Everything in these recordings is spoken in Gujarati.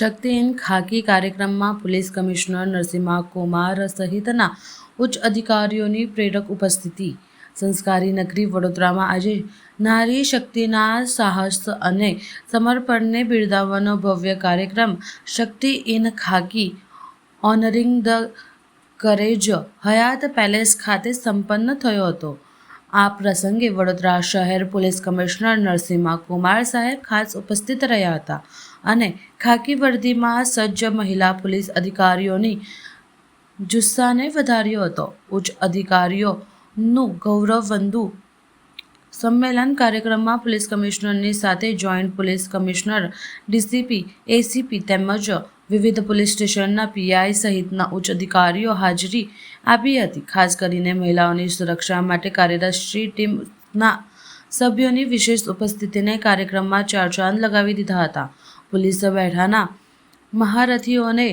શક્તિ ઇન ખાકી કાર્યક્રમમાં પોલીસ કમિશનર નરસિમ્હા કુમાર સહિતના ઉચ્ચ અધિકારીઓની પ્રેરક ઉપસ્થિતિ. સંસ્કારી નગરી વડોદરામાં આજે નારી શક્તિના સાહસ અને સમર્પણને બિરદાવવાનો ભવ્ય કાર્યક્રમ Shakti in khaki honouring the courage Hyatt palace ખાતે સંપન્ન થયો હતો. આ પ્રસંગે વડોદરા શહેર પોલીસ કમિશનર નરસિમ્હા કુમાર સાહેબ ખાસ ઉપસ્થિત રહ્યા હતા અને ખાકી વર્દીમાં સજ્જ મહિલા પોલીસ અધિકારીઓની જુસ્સાને વધાર્યો હતો. ઉચ્ચ અધિકારીઓનું ગૌરવવંદુ સંમેલન કાર્યક્રમમાં પોલીસ કમિશનરની સાથે joint police commissioner, DCP, ACP તેમજ વિવિધ પોલીસ સ્ટેશનના પીઆઈ સહિતના ઉચ્ચ અધિકારીઓ હાજરી આપી હતી. ખાસ કરીને મહિલાઓની સુરક્ષા માટે કાર્યરત શ્રી ટીમના સભ્યોની વિશેષ ઉપસ્થિતિને કાર્યક્રમમાં ચાર ચાંદ લગાવી દીધા હતા. પોલીસ બેઠાના મહારથીઓને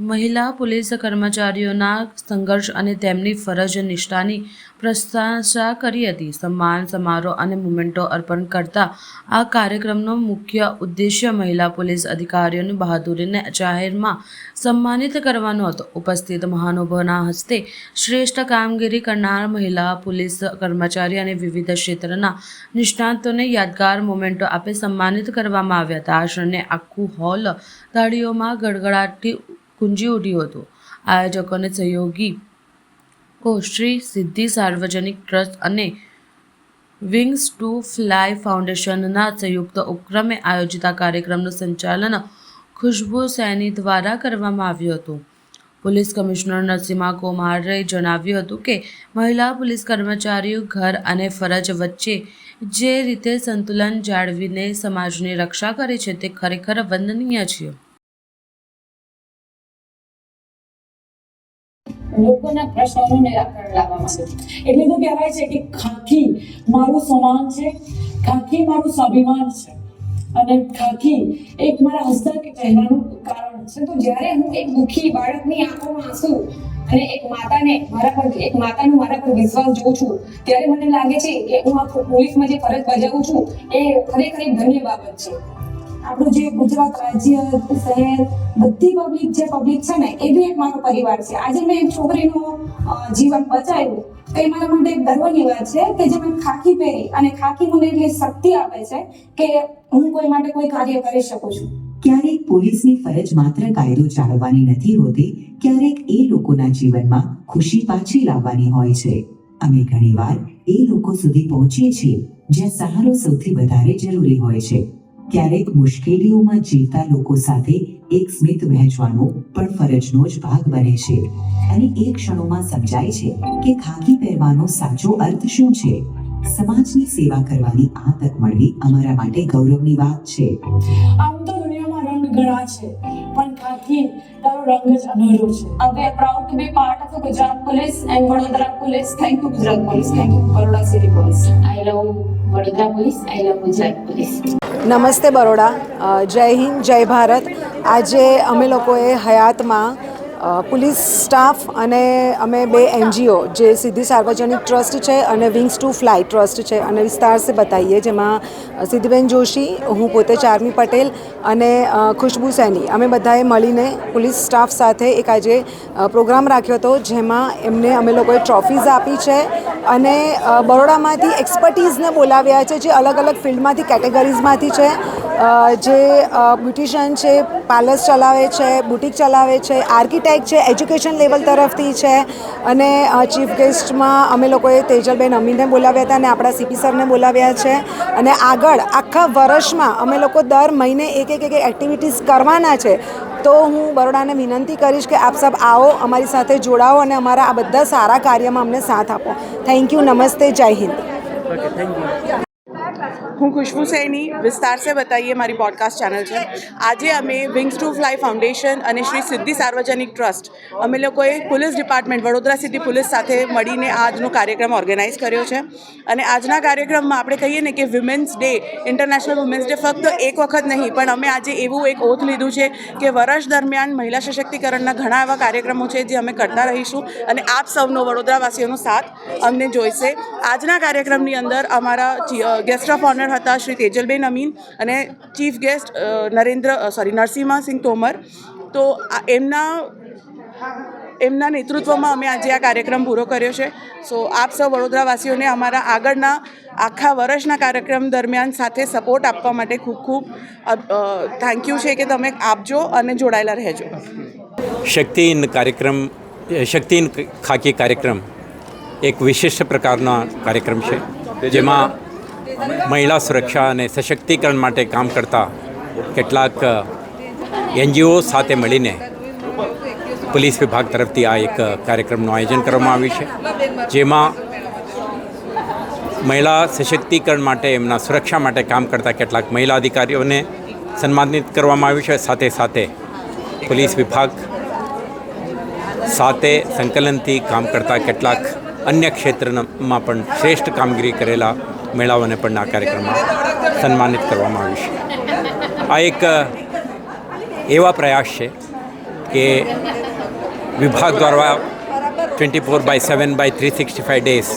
મહિલા પોલીસ કર્મચારીઓના સંઘર્ષ અને તેમની ફરજ નિષ્ઠાની પ્રશંસા કરી હતી. સન્માન સમારોહ અને મોમેન્ટો અર્પણ કરતા આ કાર્યક્રમનો મુખ્ય ઉદ્દેશ્ય મહિલા પોલીસ અધિકારીઓની બહાદુરીને જાહેરમાં સન્માનિત કરવાનો હતો. ઉપસ્થિત મહાનુભાવોના હસ્તે શ્રેષ્ઠ કામગીરી કરનાર મહિલા પોલીસ કર્મચારી અને વિવિધ ક્ષેત્રના નિષ્ણાતોને યાદગાર મોમેન્ટો આપી સન્માનિત કરવામાં આવ્યા હતા. આ ક્ષણે આખું હોલ તાળીઓમાં ગડગડાટી ગુંજી ઉઠ્યું હતું. આયોજકોને સહયોગીઓ શ્રી સિદ્ધિ સાર્વજનિક ટ્રસ્ટ અને વિંગ્સ ટુ ફ્લાય ફાઉન્ડેશનના સંયુક્ત ઉપક્રમે આયોજિત આ કાર્યક્રમનું સંચાલન ખુશ્બુ સૈની દ્વારા કરવામાં આવ્યું હતું. પોલીસ કમિશનર નરસિમ્હા કુમારે જણાવ્યું હતું કે મહિલા પોલીસ કર્મચારીઓ ઘર અને ફરજ વચ્ચે જે રીતે સંતુલન જાળવીને સમાજની રક્ષા કરે છે તે ખરેખર વંદનીય છે. લોકોના પ્રશ્નોનું નિરાકરણ લાવવામાં એટલે તો કહેવાય છે કે ખાકી મારું સન્માન છે, ખાકી મારું સ્વાભિમાન છે અને ખાકી એક મારા હસતા કે ચહેરાનું કારણ છે. તો જ્યારે હું એક દુઃખી બાળકની આંખોમાં આંસુ અને એક માતાનો મારા પર વિશ્વાસ જોઉં છું ત્યારે મને લાગે છે કે હું આ પોલીસમાં જે ફરજ બજાવું છું એ ખરેખર એક ધન્ય બાબત છે. આપણું જે ગુજરાત રાજ્ય, શહેર, બધી પબ્લિક છે ને એ બી એક મારો પરિવાર છે. આજે મેં એક છોકરીનું જીવન બચાવ્યું તો એ મારા માટે એક ગર્વની વાત છે કે જે મેં ખાકી પહેરી અને ખાકી મને એટલી શક્તિ આપે છે કે હું કોઈ માટે કોઈ કાર્ય કરી શકું છું. ક્યારેક પોલીસની ફરજ માત્ર કાયદો જાળવવાની નથી હોતી, ક્યારેક એ લોકોના જીવનમાં ખુશી પાછી લાવવાની હોય છે. અમે ઘણીવાર એ લોકો સુધી પહોંચીએ છીએ જ્યાં સહારો સૌથી વધારે જરૂરી હોય છે. ક્યારેક મુશ્કેલીઓમાં જીવતા લોકો સાથે એક સ્મિત વહેંચવાનો પણ ફરજનો જ ભાગ બને છે અને એ ક્ષણોમાં સમજાય છે કે ખાકી પહેરવાનો સાચો અર્થ શું છે. સમાજની સેવા કરવાની આ તક મળવી અમારા માટે ગૌરવની વાત છે. આમ તો દુનિયામાં રંગ ઘણા છે પણ ખાકી તારો રંગ જ અનોખો છે. We are proud to be part of the Gujarat Police and Vadodara Police. Thank you Gujarat Police. Thank you Baroda City Police. I love Vadodara Police. I love Gujarat Police. નમસ્તે બરોડા. જય હિન્દ, જય ભારત. આજે અમે લોકોએ હયાતમાં પોલીસ સ્ટાફ અને અમે બે એનજીઓ જે સિદ્ધિ સાર્વજનિક ટ્રસ્ટ છે અને વિંગ્સ ટુ ફ્લાય ટ્રસ્ટ છે અને વિસ્તાર સે બતાઈએ જેમાં સિદ્ધિબેન જોશી, હું પોતે ચારમી પટેલ અને ખુશ્બુ સૈની અમે બધાએ મળીને પોલીસ સ્ટાફ સાથે એક આજે પ્રોગ્રામ રાખ્યો હતો જેમાં એમને અમે લોકોએ ટ્રોફીઝ આપી છે અને બરોડામાંથી એક્સપર્ટીઝને બોલાવ્યા છે જે અલગ અલગ ફિલ્ડમાંથી કેટેગરીઝમાંથી છે, જે બ્યુટિશિયન છે, પાર્લર્સ ચલાવે છે, બુટિક ચલાવે છે, આર્કિટેક્ટ છે, એજ્યુકેશન લેવલ તરફથી છે અને ચીફ ગેસ્ટમાં અમે લોકોએ તેજલબેન અમીને બોલાવ્યા હતા અને આપણા સીપી સરને બોલાવ્યા છે અને આગળ આખા વર્ષમાં અમે લોકો દર મહિને એક એક્ટિવિટીઝ કરવાના છે. તો હું બરોડાને વિનંતી કરીશ કે આપ સબ આવો, અમારી સાથે જોડાઓ અને અમારા આ બધા સારા કાર્યમાં અમને સાથ આપો. Thank you. નમસ્તે. જય હિન્દ. હું ખુશ્બુ સૈની, વિસ્તાર સે બતાઈએ મારી પોડકાસ્ટ ચેનલ છે. આજે અમે વિંગ્સ ટુ ફ્લાય ફાઉન્ડેશન અને શ્રી સિદ્ધિ સાર્વજનિક ટ્રસ્ટ અમે લોકોએ police department Vadodara city police સાથે મળીને આજનો કાર્યક્રમ ઓર્ગેનાઇઝ કર્યો છે અને આજના કાર્યક્રમમાં આપણે કહીએ ને કે women's day, international women's day ફક્ત એક વખત નહીં પણ અમે આજે એવું એક ઓથ લીધું છે કે વર્ષ દરમિયાન મહિલા સશક્તિકરણના ઘણા એવા કાર્યક્રમો છે જે અમે કરતા રહીશું અને આપ સૌનો વડોદરાવાસીઓનો સાથ અમને જોઈશે. આજના કાર્યક્રમની અંદર અમારા ગેસ્ટ ઓફ ઓનર કમિશનર હતા શ્રી તેજલબેન અમીન અને ચીફ ગેસ્ટ નરસિંહસિંહ તોમર. તો એમના નેતૃત્વમાં અમે આજે આ કાર્યક્રમ પૂરો કર્યો છે. સો આપ સૌ વડોદરાવાસીઓને અમારા આગળના આખા વર્ષના કાર્યક્રમ દરમિયાન સાથે સપોર્ટ આપવા માટે ખૂબ ખૂબ થેન્ક યુ છે કે તમે આપજો અને જોડાયેલા રહેજો. શક્તિ ઇન ખાકી કાર્યક્રમ એક વિશિષ્ટ પ્રકારના કાર્યક્રમ છે, જેમાં મહિલા સુરક્ષા અને સશક્તિકરણ માટે કામ કરતા કેટલાક NGO સાથે મળીને પોલીસ વિભાગ તરફથી આ એક કાર્યક્રમનું આયોજન કરવામાં આવ્યું છે, જેમાં મહિલા સશક્તિકરણ માટે, એમના સુરક્ષા માટે કામ કરતા કેટલાક મહિલા અધિકારીઓને સન્માનિત કરવામાં આવ્યું છે. સાથે સાથે પોલીસ વિભાગ સાથે સંકલનથી કામ કરતા કેટલાક અન્ય ક્ષેત્રમાં પણ શ્રેષ્ઠ કામગીરી કરેલા મહિલાઓને પણ આ કાર્યક્રમમાં સન્માનિત કરવામાં આવ્યું છે. આ એક એવા પ્રયાસ છે કે વિભાગ દ્વારા 24/7/365 ડેઝ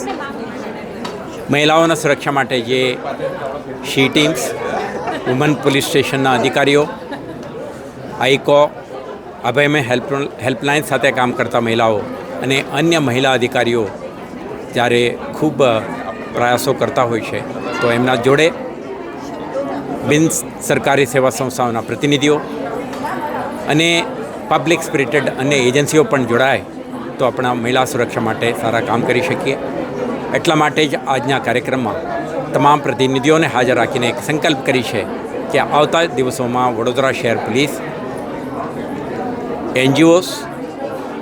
મહિલાઓના સુરક્ષા માટે જે શી ટીમ્સ, વુમન પોલીસ સ્ટેશનના અધિકારીઓ, આઈકો, અભયમય હેલ્પલાઇન સાથે કામ કરતા મહિલાઓ અને અન્ય મહિલા અધિકારીઓ જ્યારે ખૂબ પ્રયાસો કરતા હોય છે, તો એમના જોડે બિન સરકારી સેવા સંસ્થાઓના પ્રતિનિધિઓ અને પબ્લિક સ્પિરિટેડ અન્ય એજન્સીઓ પણ જોડાય તો આપણા મહિલા સુરક્ષા માટે સારા કામ કરી શકીએ. એટલા માટે જ આજના કાર્યક્રમમાં તમામ પ્રતિનિધિઓને હાજર રાખીને એક સંકલ્પ કરી છે કે આવતા દિવસોમાં વડોદરા શહેર પોલીસ, NGOs,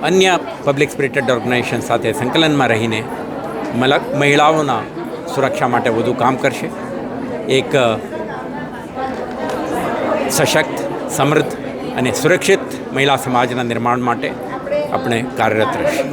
અન્ય પબ્લિક સ્પિરિટેડ ઓર્ગેનાઇઝેશન સાથે સંકલનમાં રહીને મહિલાઓના સુરક્ષા માટે વધુ કામ કરશે. એક સશક્ત, સમૃદ્ધ અને સુરક્ષિત મહિલા સમાજના નિર્માણ માટે આપણે કાર્યરત રહીશું.